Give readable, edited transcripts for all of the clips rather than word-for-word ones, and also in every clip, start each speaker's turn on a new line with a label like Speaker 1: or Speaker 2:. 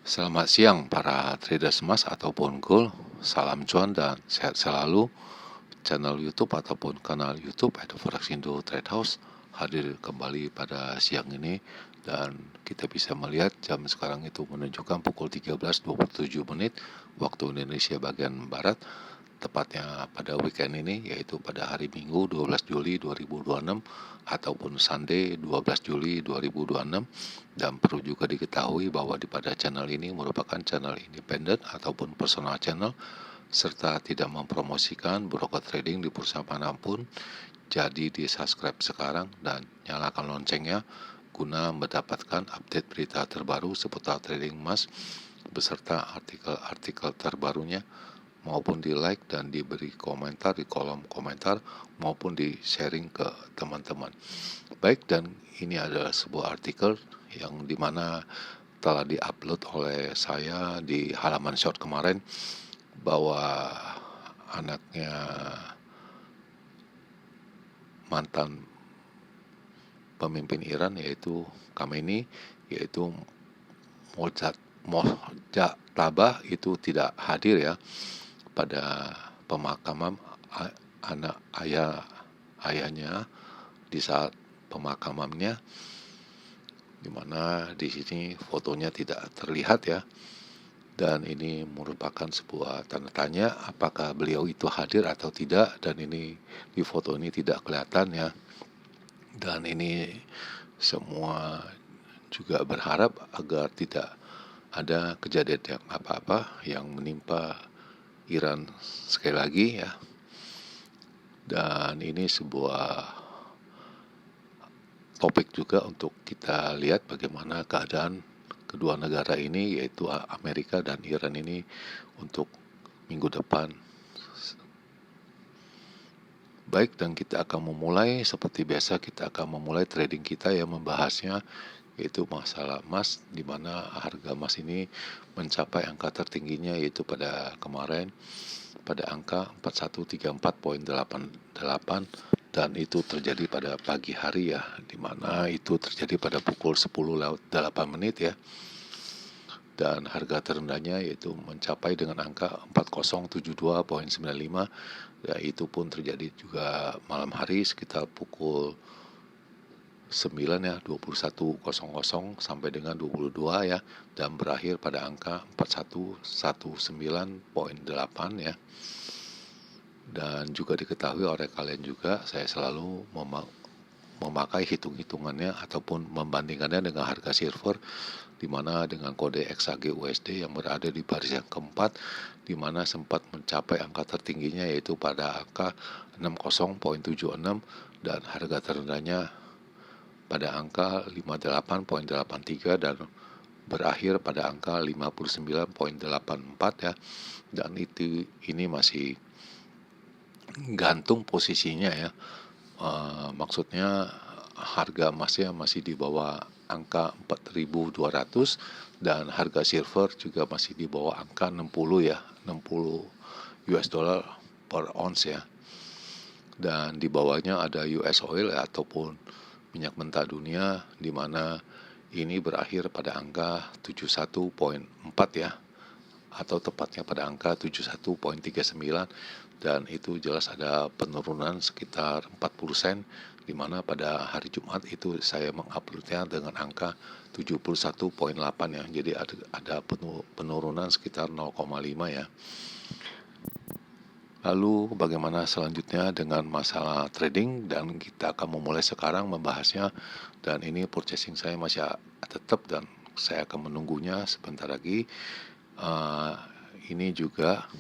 Speaker 1: Selamat siang para traders emas ataupun gold. Salam cuan dan sehat selalu. Channel YouTube ataupun kanal YouTube Edo Forex Indo Trade House hadir kembali pada siang ini, dan kita bisa melihat jam sekarang itu menunjukkan pukul 13.27 waktu Indonesia bagian barat, tepatnya pada weekend ini, yaitu pada hari Minggu 12 Juli 2026 ataupun Sunday 12 Juli 2026. Dan perlu juga diketahui bahwa pada channel ini merupakan channel independen ataupun personal channel, serta tidak mempromosikan broker trading di perusahaan manapun. Jadi di subscribe sekarang dan nyalakan loncengnya guna mendapatkan update berita terbaru seputar trading emas beserta artikel-artikel terbarunya, maupun di like dan diberi komentar di kolom komentar maupun di sharing ke teman-teman. Baik, dan ini adalah sebuah artikel yang dimana telah diupload oleh saya di halaman short kemarin, bahwa anaknya mantan pemimpin Iran yaitu Khamenei, yaitu Mojtaba itu tidak hadir ya pada pemakaman ayahnya di saat pemakamannya, di mana di sini fotonya tidak terlihat ya. Dan ini merupakan sebuah tanda tanya apakah beliau itu hadir atau tidak, dan ini di foto ini tidak kelihatan ya. Dan ini semua juga berharap agar tidak ada kejadian yang apa-apa yang menimpa Iran sekali lagi ya. Dan ini sebuah topik juga untuk kita lihat bagaimana keadaan kedua negara ini, yaitu Amerika dan Iran ini, untuk minggu depan. Baik, dan kita akan memulai seperti biasa, kita akan memulai trading kita yang membahasnya yaitu masalah emas, di mana harga emas ini mencapai angka tertingginya yaitu pada kemarin pada angka 4134.88, dan itu terjadi pada pagi hari ya, di mana itu terjadi pada pukul 10:08 ya. Dan harga terendahnya yaitu mencapai dengan angka 4072.95, ya itu pun terjadi juga malam hari sekitar pukul 9 ya, 21.00 sampai dengan 22 ya, dan berakhir pada angka 4119.8 ya. Dan juga diketahui oleh kalian juga, saya selalu memakai hitung-hitungannya ataupun membandingkannya dengan harga silver, di mana dengan kode XAG USD yang berada di baris yang keempat, di mana sempat mencapai angka tertingginya yaitu pada angka 60.76, dan harga terendahnya pada angka 58.83 dan berakhir pada angka 59.84 ya. Dan ini masih gantung posisinya ya. Maksudnya harga emasnya masih di bawah angka 4.200, dan harga silver juga masih di bawah angka 60 ya, 60 US dollar per ounce ya. Dan di bawahnya ada US oil ataupun minyak mentah dunia, di mana ini berakhir pada angka 71.4 ya, atau tepatnya pada angka 71.39, dan itu jelas ada penurunan sekitar 40 sen, di mana pada hari Jumat itu saya menguploadnya dengan angka 71.8 ya, jadi ada penurunan sekitar 0,5 ya. Lalu bagaimana selanjutnya dengan masalah trading, dan kita akan memulai sekarang membahasnya. Dan ini purchasing saya masih tetap, dan saya akan menunggunya sebentar lagi. Ini juga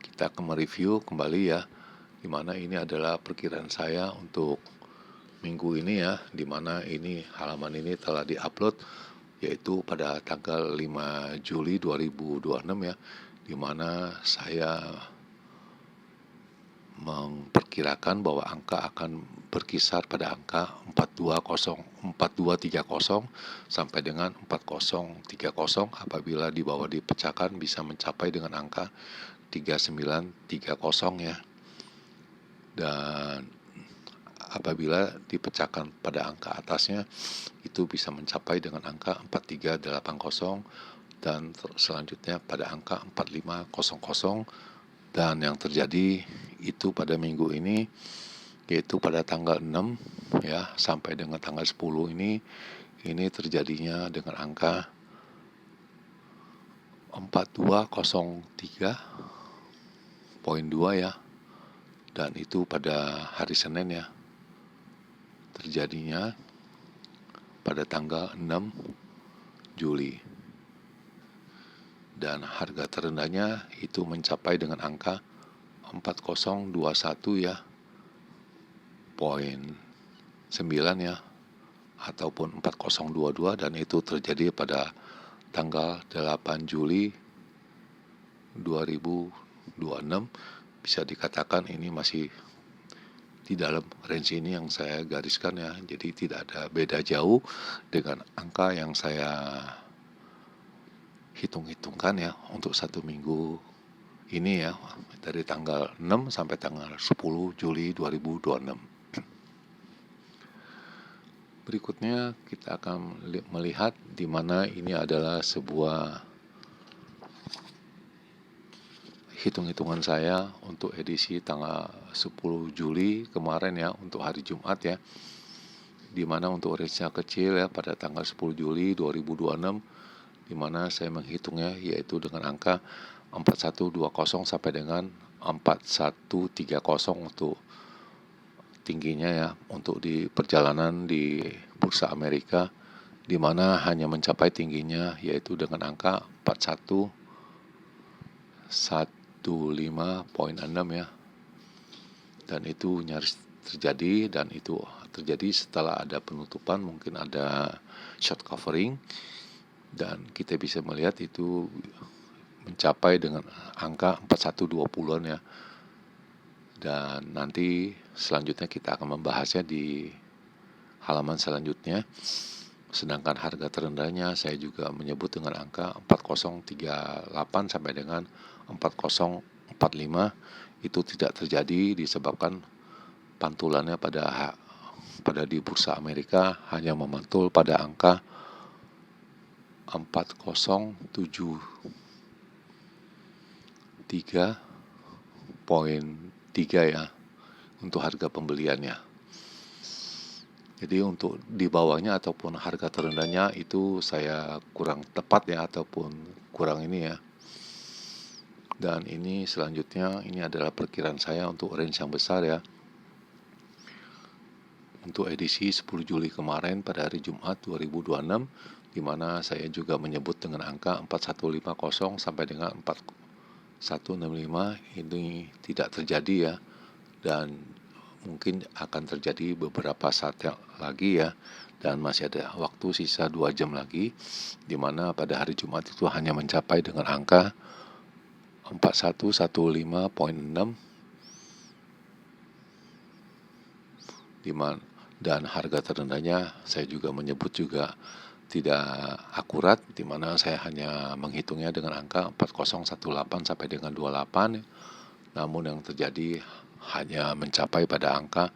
Speaker 1: kita akan mereview kembali ya, dimana ini adalah perkiraan saya untuk minggu ini ya, dimana ini halaman ini telah diupload yaitu pada tanggal 5 Juli 2026 ya, dimana saya memperkirakan bahwa angka akan berkisar pada angka 4230 sampai dengan 4030, apabila di bawah dipecahkan bisa mencapai dengan angka 3930 ya. Dan apabila dipecahkan pada angka atasnya itu bisa mencapai dengan angka 4380 dan selanjutnya pada angka 4500, dan yang terjadi itu pada minggu ini yaitu pada tanggal 6 ya sampai dengan tanggal 10 ini terjadinya dengan angka 4203,2 ya, dan itu pada hari Senin ya, terjadinya pada tanggal 6 Juli, dan harga terendahnya itu mencapai dengan angka 4021 ya, poin 9 ya, ataupun 4022, dan itu terjadi pada tanggal 8 Juli 2026. Bisa dikatakan ini masih di dalam range ini yang saya gariskan ya, jadi tidak ada beda jauh dengan angka yang saya hitung-hitungkan ya untuk satu minggu ini ya, dari tanggal 6 sampai tanggal 10 Juli 2026. Berikutnya kita akan melihat di mana ini adalah sebuah hitung-hitungan saya untuk edisi tanggal 10 Juli kemarin ya, untuk hari Jumat ya, di mana untuk range-nya kecil ya pada tanggal 10 Juli 2026, di mana saya menghitungnya yaitu dengan angka 4120 sampai dengan 4130 untuk tingginya ya, untuk di perjalanan di bursa Amerika, di mana hanya mencapai tingginya yaitu dengan angka 4115,6 ya, dan itu nyaris terjadi, dan itu terjadi setelah ada penutupan, mungkin ada short covering, dan kita bisa melihat itu mencapai dengan angka 4120-an ya. Dan nanti selanjutnya kita akan membahasnya di halaman selanjutnya. Sedangkan harga terendahnya saya juga menyebut dengan angka 4038 sampai dengan 4045. Itu tidak terjadi disebabkan pantulannya pada di bursa Amerika hanya memantul pada angka 4073,3 ya untuk harga pembeliannya. Jadi untuk di bawahnya ataupun harga terendahnya itu saya kurang tepat ya, ataupun kurang ini ya. Dan ini selanjutnya ini adalah perkiraan saya untuk range yang besar ya. Untuk edisi 10 Juli kemarin pada hari Jumat 2026, di mana saya juga menyebut dengan angka 4150 sampai dengan 4165, ini tidak terjadi ya, dan mungkin akan terjadi beberapa saat lagi ya, dan masih ada waktu sisa 2 jam lagi, di mana pada hari Jumat itu hanya mencapai dengan angka 4115,6, dan harga terendahnya saya juga menyebut juga tidak akurat, di mana saya hanya menghitungnya dengan angka 4018 sampai dengan 28, namun yang terjadi hanya mencapai pada angka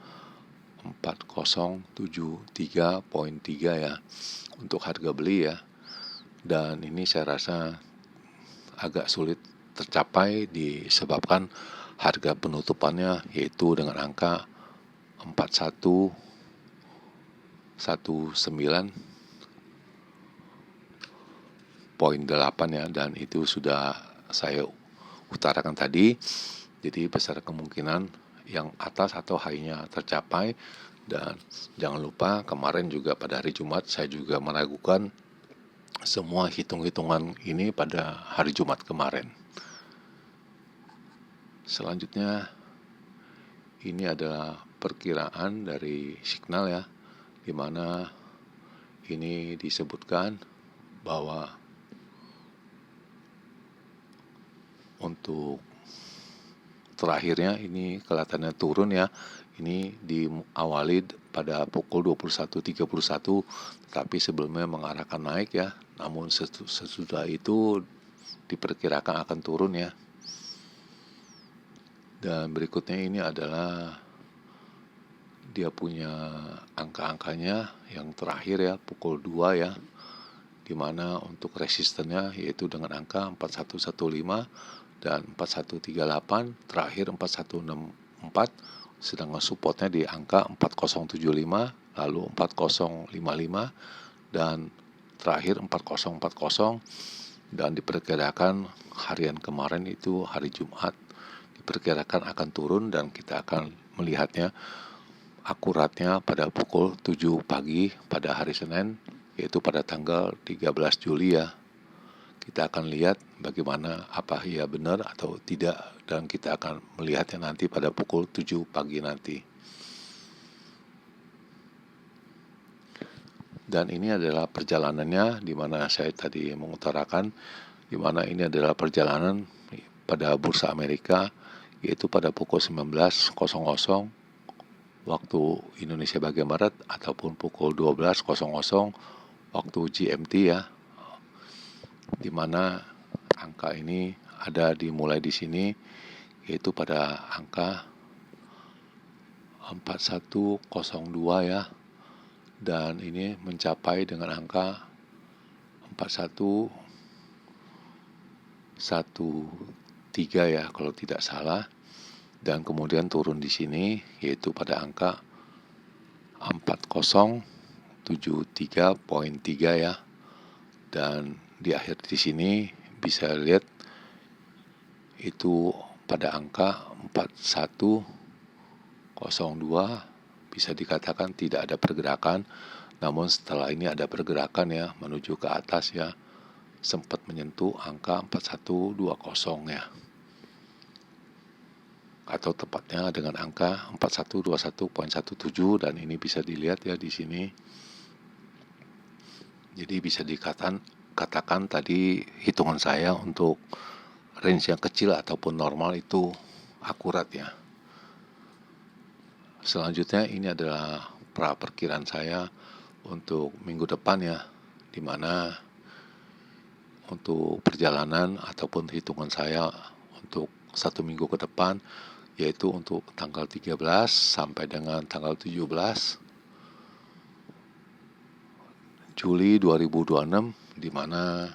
Speaker 1: 4073,3 ya untuk harga beli ya, dan ini saya rasa agak sulit tercapai disebabkan harga penutupannya yaitu dengan angka 4119,8 ya, dan itu sudah saya utarakan tadi. Jadi besar kemungkinan yang atas atau high-nya tercapai, dan jangan lupa kemarin juga pada hari Jumat saya juga meragukan semua hitung-hitungan ini pada hari Jumat kemarin. Selanjutnya ini adalah perkiraan dari signal ya, di mana ini disebutkan bahwa untuk terakhirnya ini kelihatannya turun ya. Ini diawali pada pukul 21.31, tapi sebelumnya mengarahkan naik ya. Namun sesudah itu diperkirakan akan turun ya. Dan berikutnya ini adalah dia punya angka-angkanya yang terakhir ya, pukul 2 ya, di mana untuk resistennya yaitu dengan angka 4115 dan 4138, terakhir 4164, sedangkan supportnya di angka 4075, lalu 4055, dan terakhir 4040, dan diperkirakan harian kemarin itu hari Jumat diperkirakan akan turun dan kita akan melihatnya akuratnya pada pukul 7 pagi pada hari Senin, yaitu pada tanggal 13 Juli ya. Kita akan lihat bagaimana, apa ia benar atau tidak, dan kita akan melihatnya nanti pada pukul 7 pagi nanti. Dan ini adalah perjalanannya, di mana saya tadi mengutarakan, di mana ini adalah perjalanan pada Bursa Amerika, yaitu pada pukul 19.00 waktu Indonesia bagian Barat ataupun pukul 12.00 waktu GMT ya, di mana angka ini ada dimulai di sini, yaitu pada angka 4102 ya, dan ini mencapai dengan angka 4113 ya kalau tidak salah, dan kemudian turun di sini yaitu pada angka 4073.3 ya, dan di akhir di sini bisa lihat itu pada angka 4102, bisa dikatakan tidak ada pergerakan, namun setelah ini ada pergerakan ya menuju ke atas ya, sempat menyentuh angka 4120 ya, atau tepatnya dengan angka 4121.17, dan ini bisa dilihat ya di sini. Jadi bisa dikatakan tadi hitungan saya untuk range yang kecil ataupun normal itu akurat ya. Selanjutnya ini adalah perkiraan saya untuk minggu depan ya, di mana untuk perjalanan ataupun hitungan saya untuk 1 minggu ke depan, yaitu untuk tanggal 13 sampai dengan tanggal 17 Juli 2026, di mana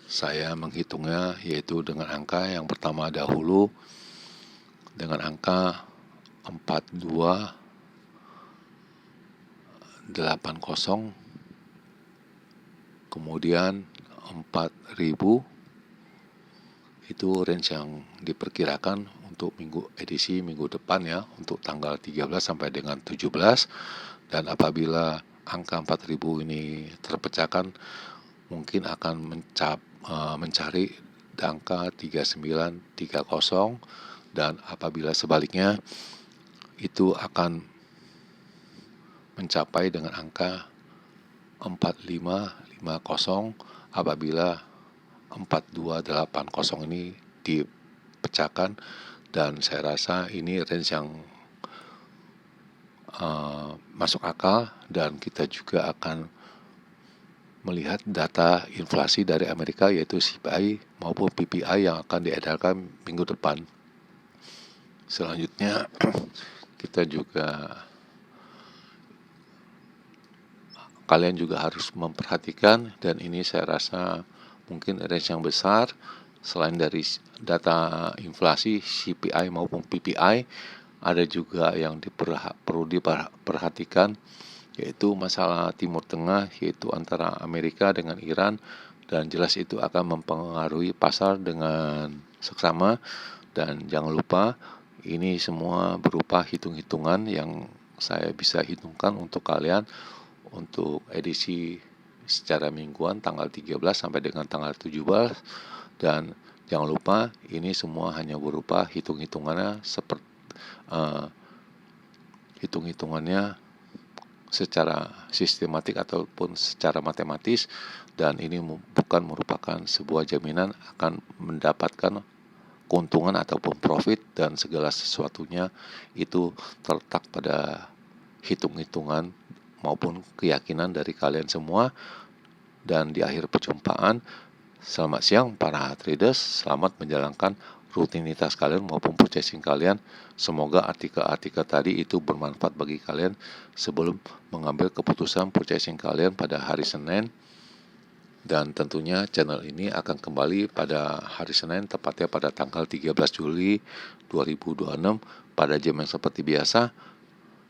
Speaker 1: saya menghitungnya yaitu dengan angka yang pertama dahulu dengan angka 4280, kemudian 4000, itu range yang diperkirakan untuk edisi minggu depan ya, untuk tanggal 13 sampai dengan 17. Dan apabila angka 4000 ini terpecahkan, mungkin akan mencari angka 3930, dan apabila sebaliknya itu akan mencapai dengan angka 4550 apabila 4280 ini dipecahkan. Dan saya rasa ini range yang masuk akal, dan kita juga akan melihat data inflasi dari Amerika yaitu CPI maupun PPI yang akan diedarkan minggu depan. Selanjutnya kita juga, kalian juga harus memperhatikan, dan ini saya rasa mungkin range yang besar selain dari data inflasi CPI maupun PPI, ada juga yang perlu diperhatikan, yaitu masalah Timur Tengah, yaitu antara Amerika dengan Iran, dan jelas itu akan mempengaruhi pasar dengan seksama. Dan jangan lupa, ini semua berupa hitung-hitungan yang saya bisa hitungkan untuk kalian untuk edisi secara mingguan tanggal 13 sampai dengan tanggal 17. Dan jangan lupa, ini semua hanya berupa hitung-hitungannya hitung-hitungannya secara sistematik ataupun secara matematis, dan ini bukan merupakan sebuah jaminan akan mendapatkan keuntungan ataupun profit, dan segala sesuatunya itu terletak pada hitung-hitungan maupun keyakinan dari kalian semua. Dan di akhir perjumpaan, selamat siang para traders, selamat menjalankan rutinitas kalian maupun purchasing kalian. Semoga artikel-artikel tadi itu bermanfaat bagi kalian sebelum mengambil keputusan purchasing kalian pada hari Senin Dan tentunya channel ini akan kembali pada hari Senin, tepatnya pada tanggal 13 Juli 2026 pada jam yang seperti biasa.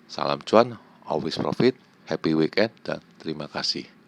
Speaker 1: Salam cuan, always profit, happy weekend, dan terima kasih.